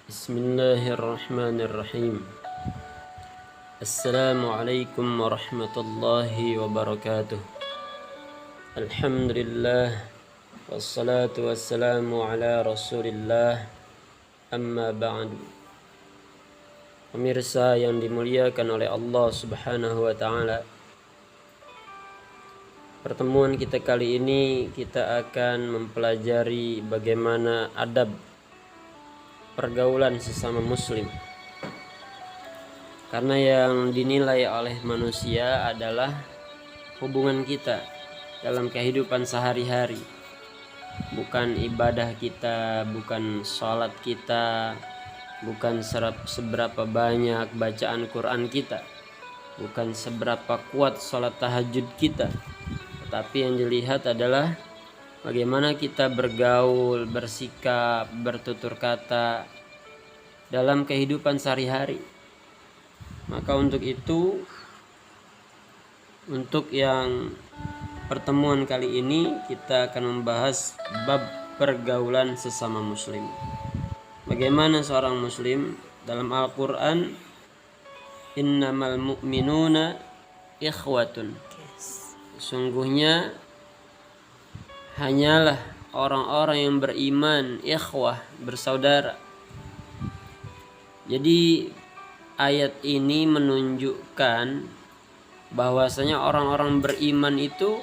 Bismillahirrahmanirrahim. Assalamualaikum warahmatullahi wabarakatuh. Alhamdulillah, wassalatu wassalamu ala rasulillah, amma ba'du. Pemirsa yang dimuliakan oleh Allah subhanahu wa ta'ala, pertemuan kita kali ini kita akan mempelajari bagaimana adab pergaulan sesama muslim. Karena yang dinilai oleh manusia adalah hubungan kita dalam kehidupan sehari-hari, bukan ibadah kita, bukan sholat kita, bukan seberapa banyak bacaan Quran kita, bukan seberapa kuat sholat tahajud kita, tetapi yang dilihat adalah bagaimana kita bergaul, bersikap, bertutur kata dalam kehidupan sehari-hari. Maka untuk itu, untuk yang pertemuan kali ini kita akan membahas bab pergaulan sesama muslim. Bagaimana seorang muslim dalam Al-Quran, innamal mu'minuna ikhwatun, sungguhnya hanyalah orang-orang yang beriman, ikhwah, bersaudara. Jadi ayat ini menunjukkan bahwasanya orang-orang beriman itu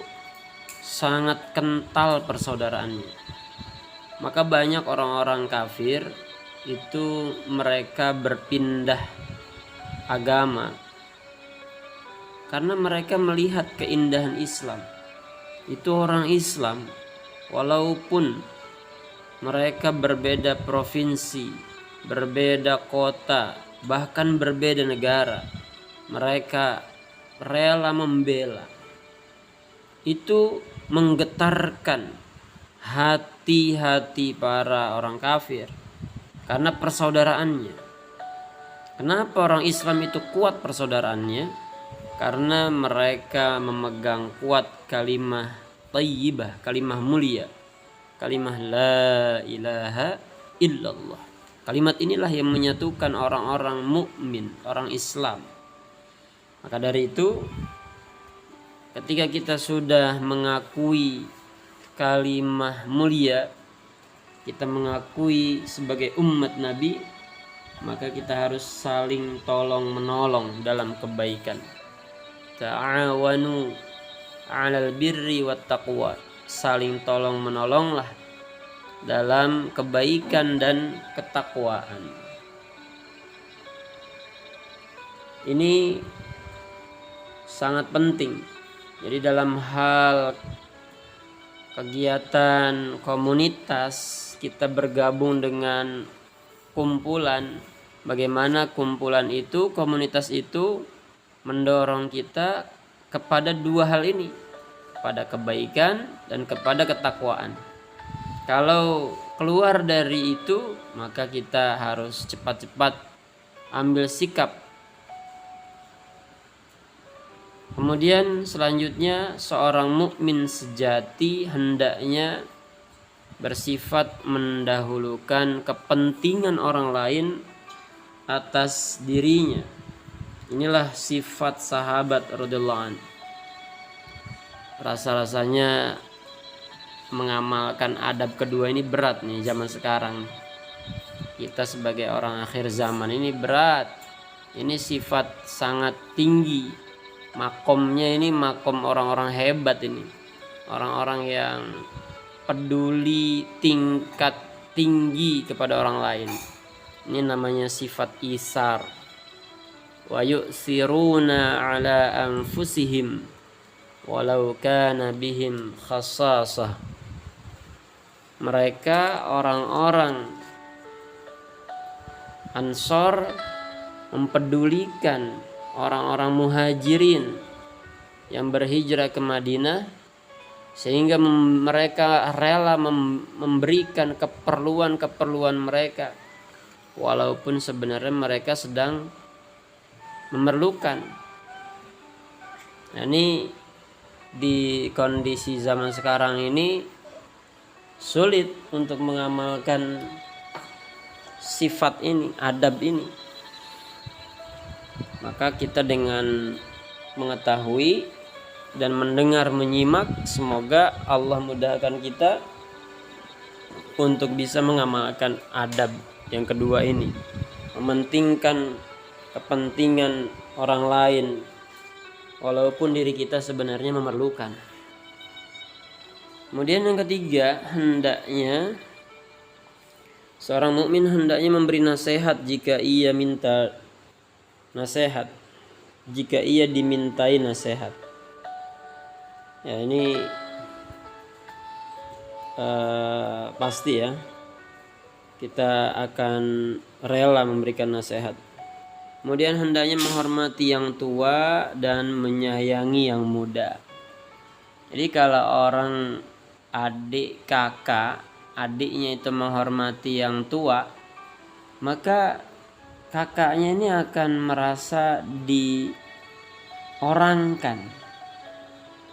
sangat kental persaudaraannya. Maka banyak orang-orang kafir itu mereka berpindah agama karena mereka melihat keindahan Islam. Itu orang Islam, walaupun mereka berbeda provinsi, berbeda kota, bahkan berbeda negara, mereka rela membela. Itu menggetarkan hati-hati para orang kafir karena persaudaraannya. Kenapa orang Islam itu kuat persaudaraannya? Karena mereka memegang kuat kalimah thayyibah, kalimah mulia, kalimah la ilaha illallah. Kalimat inilah yang menyatukan orang-orang mukmin, orang Islam. Maka dari itu, ketika kita sudah mengakui kalimah mulia, kita mengakui sebagai umat Nabi, maka kita harus saling tolong menolong dalam kebaikan. Ta'awanu 'alal birri wat taqwa, saling tolong menolonglah dalam kebaikan dan ketakwaan. Ini sangat penting. Jadi dalam hal kegiatan komunitas, kita bergabung dengan kumpulan, bagaimana kumpulan itu, komunitas itu mendorong kita kepada dua hal ini, kepada kebaikan dan kepada ketakwaan. Kalau keluar dari itu, maka kita harus cepat-cepat ambil sikap. Kemudian selanjutnya, seorang mukmin sejati hendaknya bersifat mendahulukan kepentingan orang lain atas dirinya. Inilah sifat sahabat radhiyallahu anhu. Rasa-rasanya mengamalkan adab kedua ini berat nih zaman sekarang. Kita sebagai orang akhir zaman ini berat. Ini sifat sangat tinggi. Makomnya ini makom orang-orang hebat ini. Orang-orang yang peduli tingkat tinggi kepada orang lain. Ini namanya sifat isar. Wa yu'siruna ala anfusihim walau kana bihim khassasah. Mereka orang-orang Ansor mempedulikan orang-orang muhajirin yang berhijrah ke Madinah, sehingga mereka rela memberikan keperluan-keperluan mereka walaupun sebenarnya mereka sedang memerlukan. Nah, ini di kondisi zaman sekarang ini sulit untuk mengamalkan sifat ini, adab ini. Maka kita dengan mengetahui dan mendengar, menyimak, semoga Allah mudahkan kita untuk bisa mengamalkan adab yang kedua ini, mementingkan kepentingan orang lain walaupun diri kita sebenarnya memerlukan. Kemudian yang ketiga, hendaknya seorang mukmin hendaknya memberi nasihat jika ia minta nasihat, jika ia dimintai nasihat. Ya, ini pasti ya, kita akan rela memberikan nasihat. Kemudian hendaknya menghormati yang tua dan menyayangi yang muda. Jadi kalau orang adik, kakak, adiknya itu menghormati yang tua, maka kakaknya ini akan merasa diorangkan.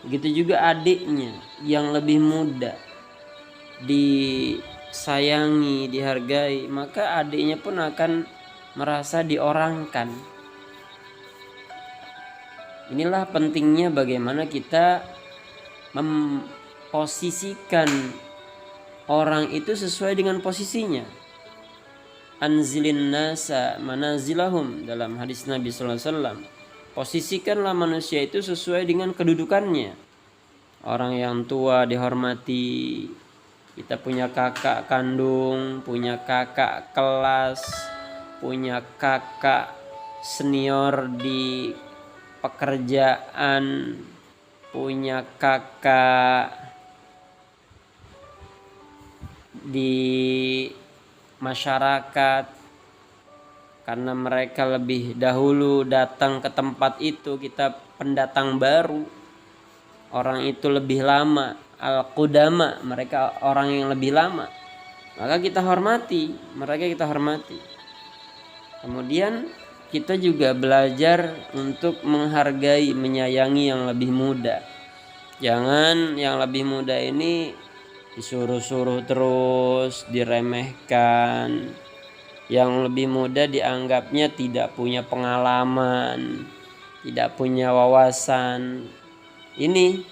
Begitu juga adiknya yang lebih muda, disayangi, dihargai, maka adiknya pun akan merasa diorangkan. Inilah pentingnya bagaimana kita memposisikan orang itu sesuai dengan posisinya. Anzilin nasa manazilahum, dalam hadis Nabi sallallahu alaihi wasallam. Posisikanlah manusia itu sesuai dengan kedudukannya. Orang yang tua dihormati. Kita punya kakak kandung, punya kakak kelas, punya kakak senior di pekerjaan, punya kakak di masyarakat, karena mereka lebih dahulu datang ke tempat itu, kita pendatang baru. Orang itu lebih lama, al-qudama, mereka orang yang lebih lama, maka kita hormati, mereka kita hormati. Kemudian kita juga belajar untuk menghargai, menyayangi yang lebih muda. Jangan yang lebih muda ini disuruh-suruh terus, diremehkan. Yang lebih muda dianggapnya tidak punya pengalaman, tidak punya wawasan. Ini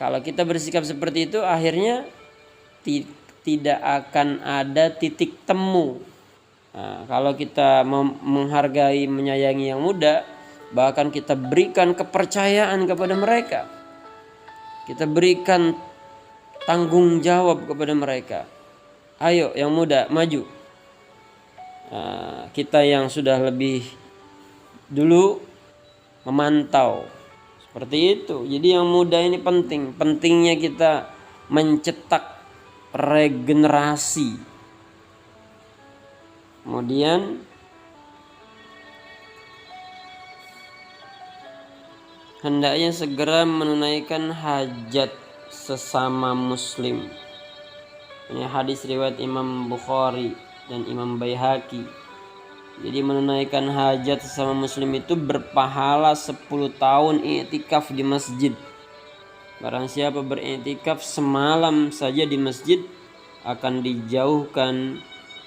kalau kita bersikap seperti itu, akhirnya tidak akan ada titik temu. Nah, kalau kita menghargai, menyayangi yang muda, bahkan kita berikan kepercayaan kepada mereka, kita berikan tanggung jawab kepada mereka. Ayo yang muda maju. Nah, kita yang sudah lebih dulu memantau, seperti itu. Jadi yang muda ini penting. Pentingnya kita mencetak regenerasi. Kemudian hendaknya segera menunaikan hajat sesama muslim. Ini hadis riwayat Imam Bukhari dan Imam Baihaqi. Jadi menunaikan hajat sesama muslim itu berpahala 10 tahun i'tikaf di masjid. Barang siapa beriktikaf semalam saja di masjid akan dijauhkan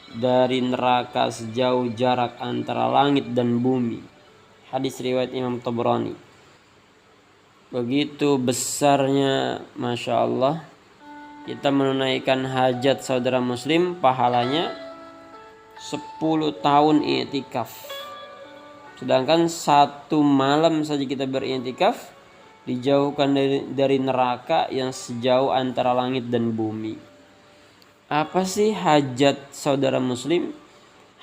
dari neraka sejauh jarak antara langit dan bumi. Hadis riwayat Imam Tabrani. Begitu besarnya, Masya Allah, kita menunaikan hajat saudara muslim, pahalanya 10 tahun i'tikaf. Sedangkan 1 malam saja kita beriktikaf, dijauhkan dari neraka yang sejauh antara langit dan bumi. Apa sih hajat saudara muslim?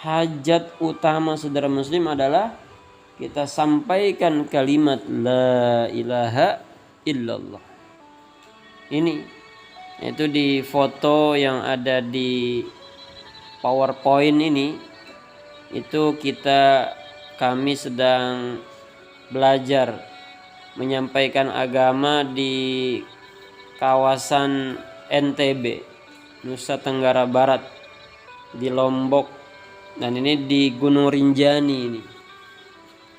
Hajat utama saudara muslim adalah kita sampaikan kalimat la ilaha illallah. Ini itu di foto yang ada di PowerPoint ini, itu kami sedang belajar menyampaikan agama di kawasan NTB, Nusa Tenggara Barat, di Lombok, dan ini di Gunung Rinjani ini.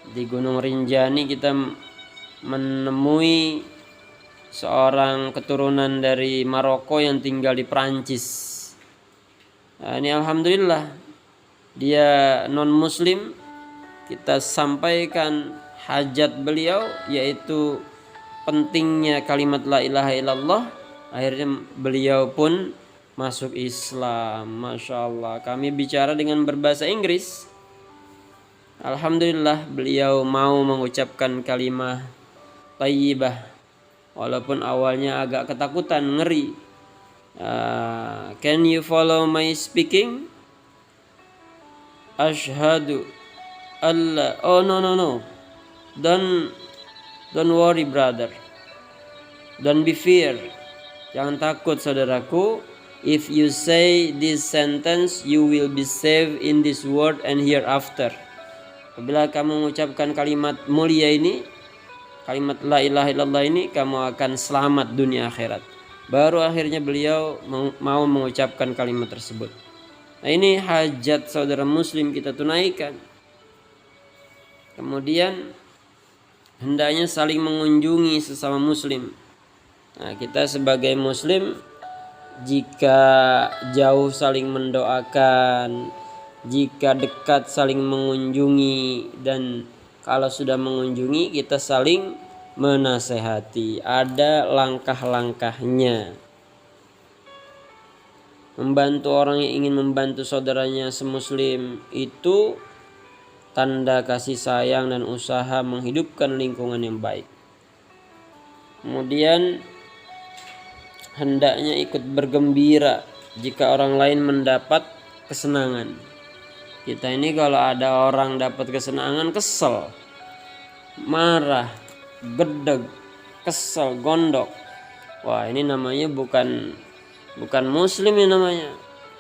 Di Gunung Rinjani kita menemui seorang keturunan dari Maroko yang tinggal di Prancis. Nah, ini alhamdulillah dia non muslim, kita sampaikan hajat beliau, yaitu pentingnya kalimat la ilaha illallah. Akhirnya beliau pun masuk Islam. Masya Allah. Kami bicara dengan berbahasa Inggris. Alhamdulillah beliau mau mengucapkan kalimat thayyibah, walaupun awalnya agak ketakutan, ngeri. Can you follow my speaking? Ashhadu alla. Oh no. Don't worry brother. Don't be fear. Jangan takut saudaraku. If you say this sentence, you will be saved in this world and hereafter. Apabila kamu mengucapkan kalimat mulia ini, kalimat la ilaha illallah ini, kamu akan selamat dunia akhirat. Baru akhirnya beliau mau mengucapkan kalimat tersebut. Nah, ini hajat saudara muslim kita tunaikan. Kemudian hendaknya saling mengunjungi sesama muslim. Nah, kita sebagai muslim, jika jauh saling mendoakan, jika dekat saling mengunjungi, dan kalau sudah mengunjungi kita saling menasehati. Ada langkah-langkahnya. Membantu orang yang ingin membantu saudaranya semuslim itu tanda kasih sayang dan usaha menghidupkan lingkungan yang baik. Kemudian hendaknya ikut bergembira jika orang lain mendapat kesenangan. Kita ini kalau ada orang dapat kesenangan, kesel, marah, gedeg, kesel, gondok. Wah, ini namanya bukan muslim, ini namanya.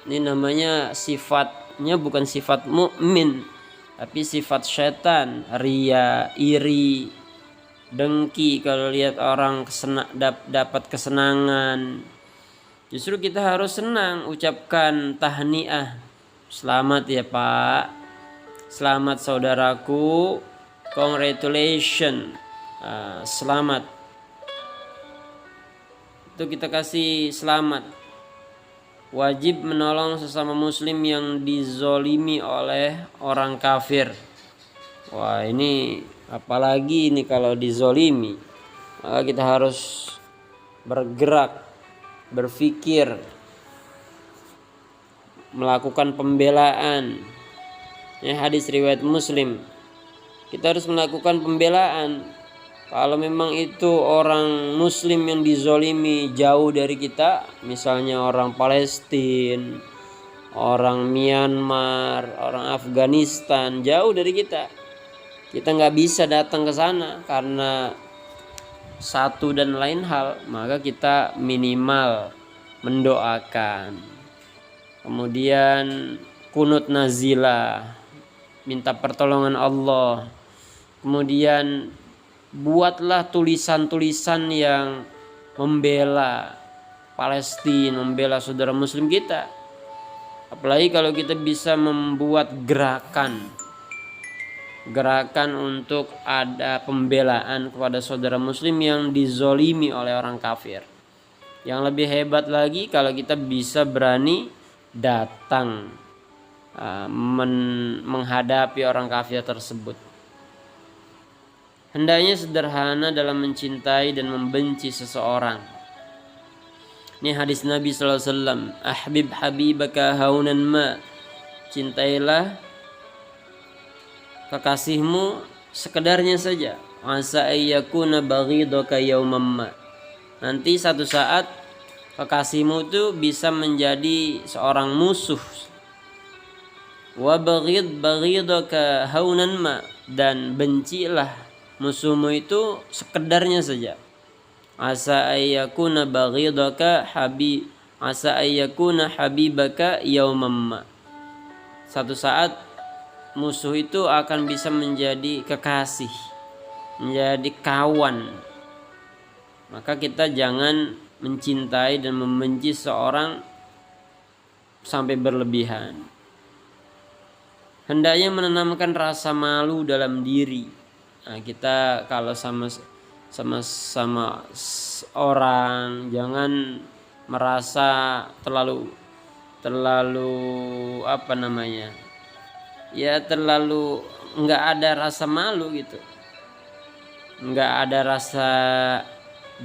Ini namanya sifatnya bukan sifat mukmin, tapi sifat setan, ria, iri, dengki kalau lihat orang dapat kesenangan. Justru kita harus senang, ucapkan tahniah. Selamat ya Pak, selamat saudaraku, congratulations, selamat. Itu kita kasih selamat. Wajib menolong sesama muslim yang dizolimi oleh orang kafir. Wah, ini apalagi ini kalau dizolimi. Maka kita harus bergerak, berpikir, melakukan pembelaan. Ini hadis riwayat Muslim. Kita harus melakukan pembelaan. Kalau memang itu orang muslim yang dizolimi jauh dari kita, misalnya orang Palestina, orang Myanmar, orang Afghanistan, jauh dari kita nggak bisa datang ke sana karena satu dan lain hal, maka kita minimal mendoakan. Kemudian kunut nazilah, minta pertolongan Allah. Kemudian buatlah tulisan-tulisan yang membela Palestina, membela saudara muslim kita. Apalagi kalau kita bisa membuat gerakan untuk ada pembelaan kepada saudara muslim yang dizolimi oleh orang kafir. Yang lebih hebat lagi kalau kita bisa berani datang menghadapi orang kafir tersebut. Hendaknya sederhana dalam mencintai dan membenci seseorang. Ini hadis Nabi SAW. Ahbib habibaka haunan ma. Cintailah kekasihmu sekedarnya saja. Asa ayyakuna baghidaka yawman ma. Nanti satu saat kekasihmu itu bisa menjadi seorang musuh. Wa baghidaka haunan ma. Dan bencilah musuhmu itu sekedarnya saja. Asa ayyakuna baghidaka asa ayyakuna habibaka yawmamma. Satu saat musuh itu akan bisa menjadi kekasih, menjadi kawan. Maka kita jangan mencintai dan membenci seorang sampai berlebihan. Hendaknya menanamkan rasa malu dalam diri. Nah, kita kalau sama orang jangan merasa terlalu ya terlalu nggak ada rasa malu gitu, nggak ada rasa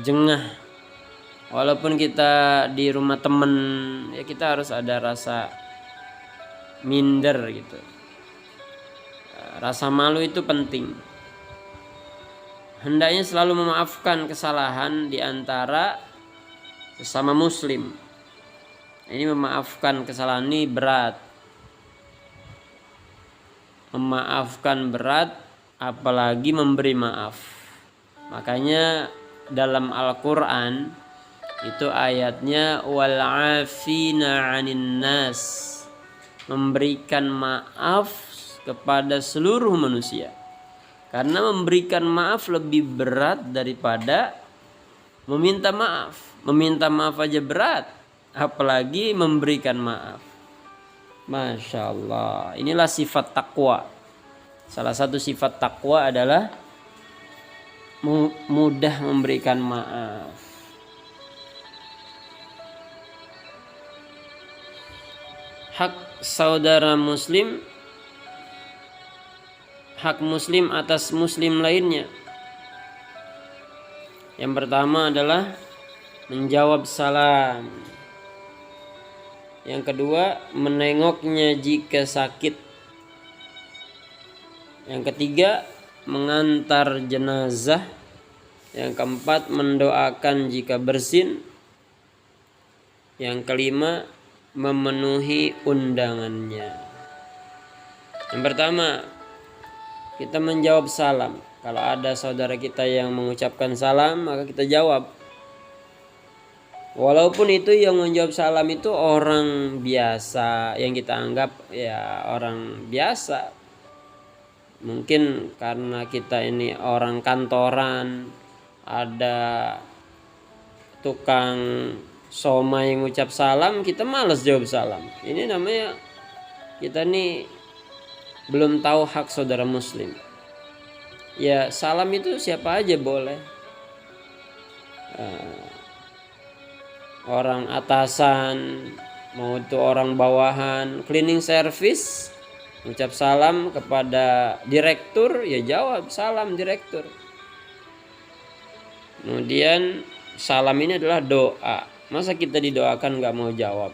jengah. Walaupun kita di rumah temen, ya kita harus ada rasa minder gitu. Rasa malu itu penting. Hendaknya selalu memaafkan kesalahan di antara sesama muslim. Ini memaafkan kesalahan ini berat. Memaafkan berat, apalagi memberi maaf. Makanya dalam Al-Quran itu ayatnya wal afina 'anin nas, memberikan maaf kepada seluruh manusia. Karena memberikan maaf lebih berat daripada meminta maaf. Meminta maaf aja berat, apalagi memberikan maaf. Masya Allah. Inilah sifat takwa. Salah satu sifat takwa adalah mudah memberikan maaf. Hak saudara muslim, hak muslim atas muslim lainnya. Yang pertama adalah menjawab salam. Yang kedua, menengoknya jika sakit. Yang ketiga, mengantar jenazah. Yang keempat, mendoakan jika bersin. Yang kelima, memenuhi undangannya. Yang pertama, kita menjawab salam. Kalau ada saudara kita yang mengucapkan salam, maka kita jawab. Walaupun itu yang menjawab salam itu orang biasa, yang kita anggap ya orang biasa. Mungkin karena kita ini orang kantoran, ada tukang somai yang ngucap salam, kita malas jawab salam. Ini namanya kita nih belum tahu hak saudara muslim. Ya salam itu siapa aja boleh. Orang atasan, mau itu orang bawahan, cleaning service, ucap salam kepada direktur, ya jawab salam direktur. Kemudian salam ini adalah doa. Masa kita didoakan gak mau jawab?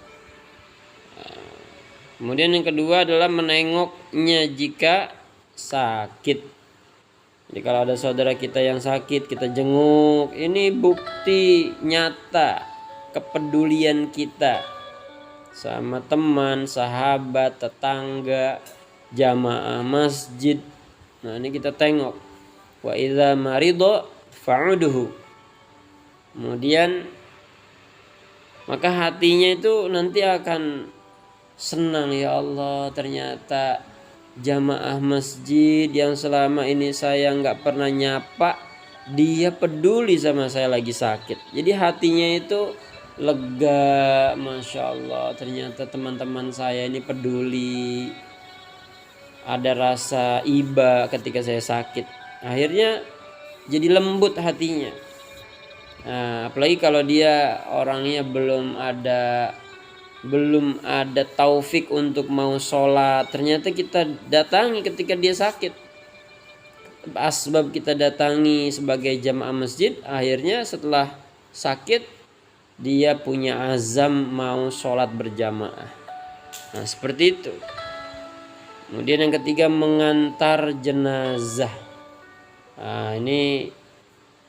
Kemudian yang kedua adalah menengoknya jika sakit. Jadi kalau ada saudara kita yang sakit, kita jenguk. Ini bukti nyata kepedulian kita sama teman, sahabat, tetangga, jamaah masjid. Nah ini kita tengok. Wa idza marido fa'uduhu. Kemudian maka hatinya itu nanti akan senang, ya Allah, ternyata jamaah masjid yang selama ini saya nggak pernah nyapa, dia peduli sama saya lagi sakit. Jadi hatinya itu lega, Masya Allah, ternyata teman-teman saya ini peduli, ada rasa iba ketika saya sakit. Akhirnya jadi lembut hatinya. Nah, apalagi kalau dia orangnya belum ada taufik untuk mau sholat, ternyata kita datangi ketika dia sakit. Asbab kita datangi sebagai jamaah masjid, akhirnya setelah sakit dia punya azam mau sholat berjamaah. Nah seperti itu. Kemudian yang ketiga, mengantar jenazah. Nah ini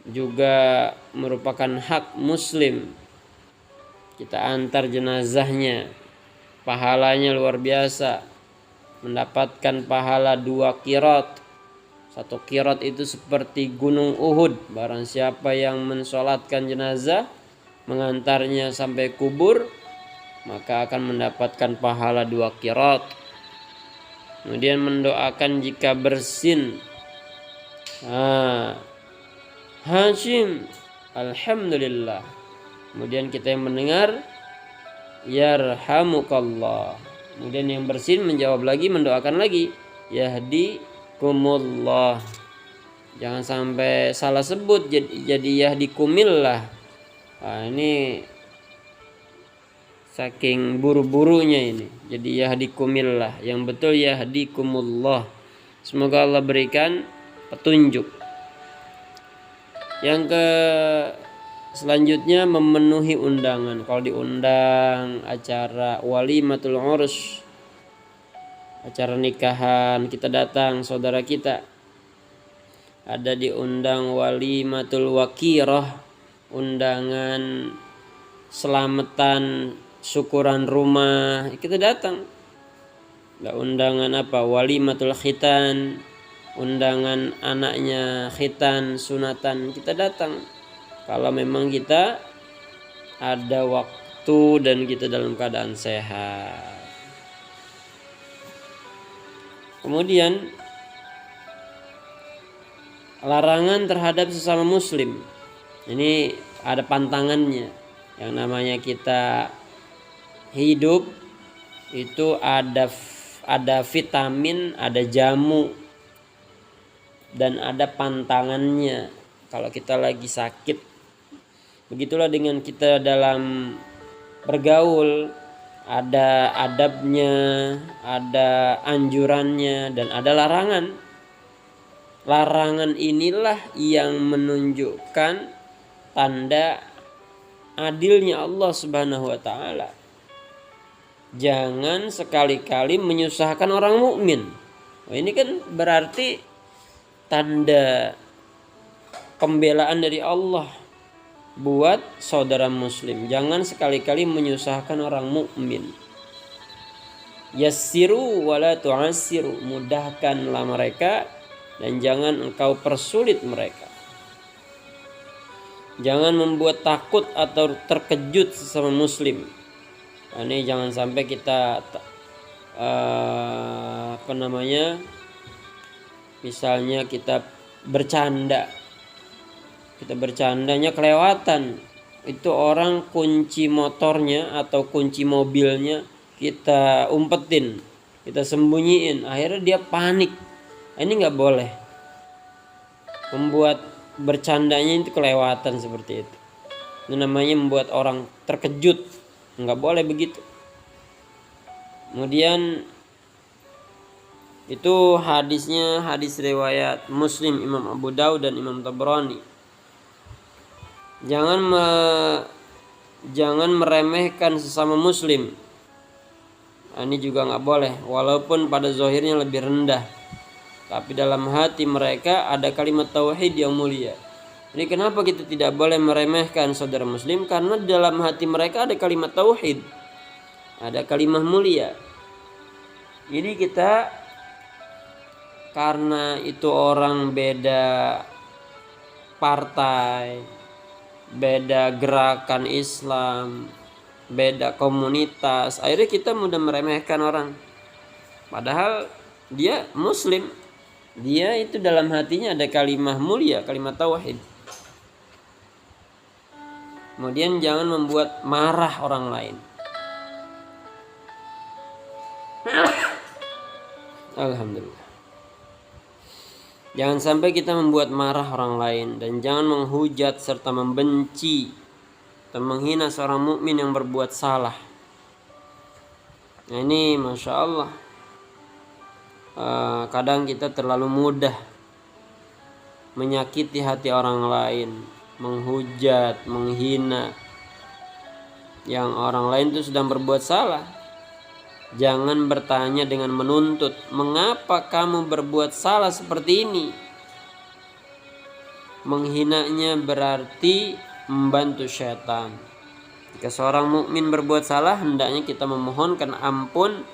juga merupakan hak muslim. Kita antar jenazahnya, pahalanya luar biasa. Mendapatkan pahala 2 qirat. 1 qirat itu seperti gunung Uhud. Barang siapa yang mensolatkan jenazah, mengantarnya sampai kubur, maka akan mendapatkan pahala 2 qirat. Kemudian mendoakan jika bersin. Hashim, alhamdulillah. Kemudian kita yang mendengar, yarhamukallah. Kemudian yang bersin menjawab lagi, mendoakan lagi, yahdikumullah. Jangan sampai salah sebut jadi yahdikumillah. Nah, ini saking buru-burunya ini. Jadi yahdikumillah, yang betul yahdikumullah. Semoga Allah berikan petunjuk. Yang selanjutnya memenuhi undangan. Kalau diundang acara walimatul urus, acara nikahan, kita datang, saudara kita ada diundang walimatul wakirah, undangan selamatan syukuran rumah, kita datang. Undangan apa? Walimatul khitan, undangan anaknya khitan, sunatan, kita datang. Kalau memang kita ada waktu dan kita dalam keadaan sehat. Kemudian larangan terhadap sesama muslim. Ini ada pantangannya. Yang namanya kita hidup itu ada vitamin, ada jamu, dan ada pantangannya. Kalau kita lagi sakit, begitulah dengan kita dalam bergaul, ada adabnya, ada anjurannya, dan ada larangan. Larangan inilah yang menunjukkan tanda adilnya Allah Subhanahu wa taala. Jangan sekali-kali menyusahkan orang mukmin. Ini kan berarti tanda pembelaan dari Allah buat saudara muslim. Jangan sekali-kali menyusahkan orang mukmin. Yassiru wala tu'assiru, mudahkanlah mereka dan jangan engkau persulit mereka. Jangan membuat takut atau terkejut sesama muslim. Ini jangan sampai kita misalnya kita bercandanya kelewatan, itu orang kunci motornya atau kunci mobilnya kita umpetin, kita sembunyiin, akhirnya dia panik. Ini nggak boleh, membuat bercandanya itu kelewatan seperti itu. Itu namanya membuat orang terkejut, nggak boleh begitu. Kemudian itu hadisnya hadis riwayat Muslim, Imam Abu Daud dan Imam Tabrani. Jangan meremehkan sesama muslim. Ini juga nggak boleh, walaupun pada zahirnya lebih rendah, tapi dalam hati mereka ada kalimat tauhid yang mulia. Jadi kenapa kita tidak boleh meremehkan saudara muslim? Karena dalam hati mereka ada kalimat tauhid, ada kalimat mulia. Jadi kita, karena itu orang beda partai, beda gerakan Islam, beda komunitas, akhirnya kita mudah meremehkan orang. Padahal dia muslim, dia itu dalam hatinya ada kalimat mulia, kalimat tauhid. Kemudian jangan membuat marah orang lain. Alhamdulillah. Jangan sampai kita membuat marah orang lain, dan jangan menghujat serta membenci atau menghina seorang mukmin yang berbuat salah. Nah, ini masya Allah, kadang kita terlalu mudah menyakiti hati orang lain, menghujat, menghina yang orang lain itu sedang berbuat salah. Jangan bertanya dengan menuntut, mengapa kamu berbuat salah seperti ini? Menghinanya berarti membantu syaitan. Jika seorang mukmin berbuat salah, hendaknya kita memohonkan ampun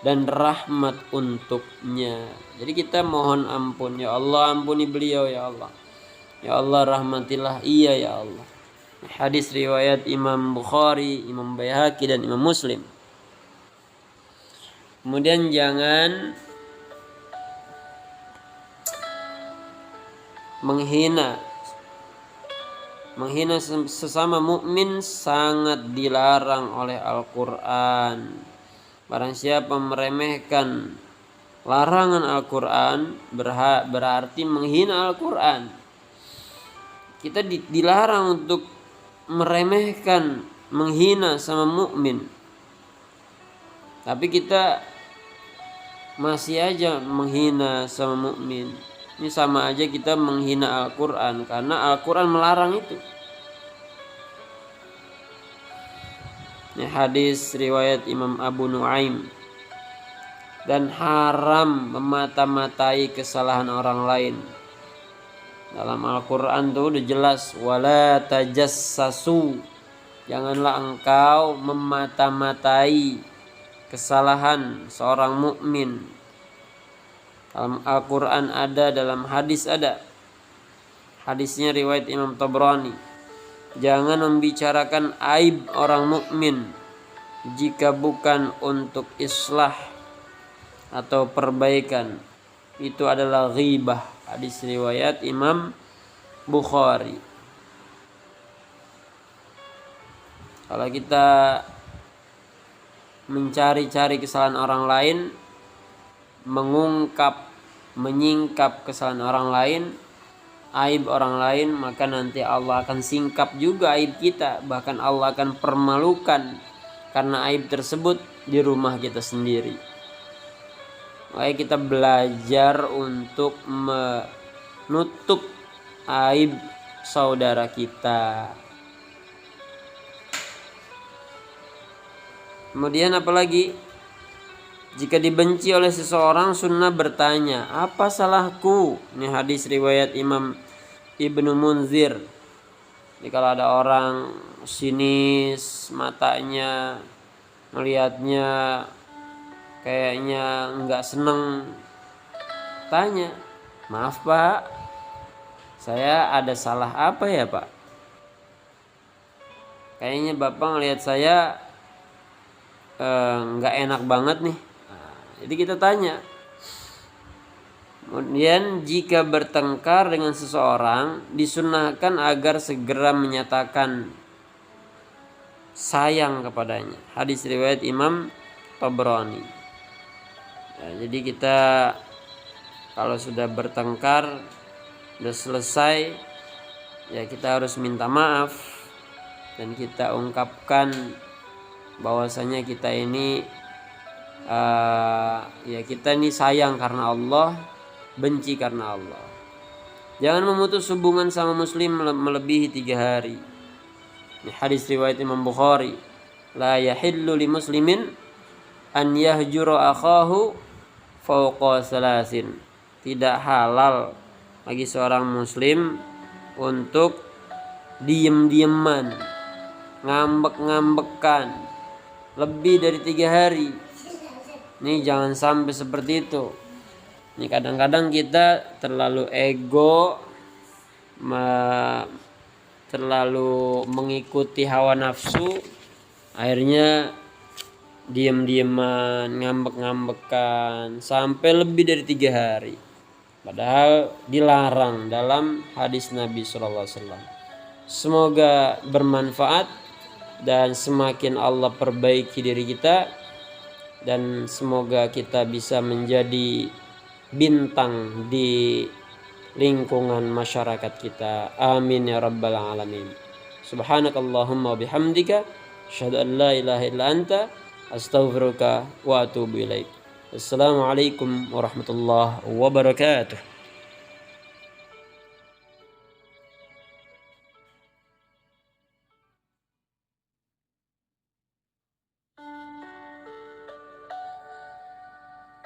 dan rahmat untuknya. Jadi kita mohon ampun, ya Allah ampuni beliau ya Allah. Ya Allah rahmatilah, iya ya Allah. Hadis riwayat Imam Bukhari, Imam Baihaqi dan Imam Muslim. Kemudian jangan menghina sesama mukmin sangat dilarang oleh Al-Quran. Barang siapa meremehkan larangan Al-Quran berarti menghina Al-Quran. Kita dilarang untuk meremehkan, menghina sama mukmin. Tapi kita masih aja menghina sama mukmin. Ini sama aja kita menghina Al-Quran, karena Al-Quran melarang itu. Ini hadis riwayat Imam Abu Nuaim. Dan haram memata-matai kesalahan orang lain. Dalam Al-Quran tuh udah jelas, wala tajassasu, janganlah engkau memata-matai kesalahan seorang mukmin. Dalam Al-Quran ada, dalam hadis ada. Hadisnya riwayat Imam Tabrani. Jangan membicarakan aib orang mukmin jika bukan untuk islah atau perbaikan. Itu adalah ghibah. Hadis riwayat Imam Bukhari. Kalau kita mencari-cari kesalahan orang lain, menyingkap kesalahan orang lain, aib orang lain, maka nanti Allah akan singkap juga aib kita. Bahkan Allah akan permalukan karena aib tersebut di rumah kita sendiri. Makanya kita belajar untuk menutup aib saudara kita. Kemudian apalagi? Jika dibenci oleh seseorang, sunnah bertanya, apa salahku? Ini hadis riwayat Imam Ibnu Munzir. Jadi kalau ada orang sinis, matanya melihatnya kayaknya nggak seneng, tanya, maaf Pak, saya ada salah apa ya Pak? Kayaknya Bapak ngelihat saya nggak enak banget nih. Jadi kita tanya. Kemudian jika bertengkar dengan seseorang, disunahkan agar segera menyatakan sayang kepadanya. Hadis riwayat Imam Tabrani. Jadi kita kalau sudah bertengkar, sudah selesai, ya kita harus minta maaf dan kita ungkapkan bahwasanya kita ini ya kita ini sayang karena Allah, benci karena Allah. Jangan memutus hubungan sama muslim melebihi 3 hari. Ini hadis riwayat Imam Bukhari. La yahillu li muslimin an yahjura akhahu fawqa salasin. Tidak halal bagi seorang muslim untuk diem-dieman, ngambek-ngambekan lebih dari 3 hari. Ini jangan sampai seperti itu. Ini kadang-kadang kita terlalu ego, terlalu mengikuti hawa nafsu, akhirnya diam-diaman, ngambek-ngambekan sampai lebih dari 3 hari. Padahal dilarang dalam hadis Nabi SAW. Semoga bermanfaat dan semakin Allah perbaiki diri kita, dan semoga kita bisa menjadi bintang di lingkungan masyarakat kita. Amin ya rabbal alamin. Subhanakallahumma bihamdika asyhadu an la ilaha illa anta astaghfiruka wa atubu ilaik. Assalamualaikum warahmatullahi wabarakatuh.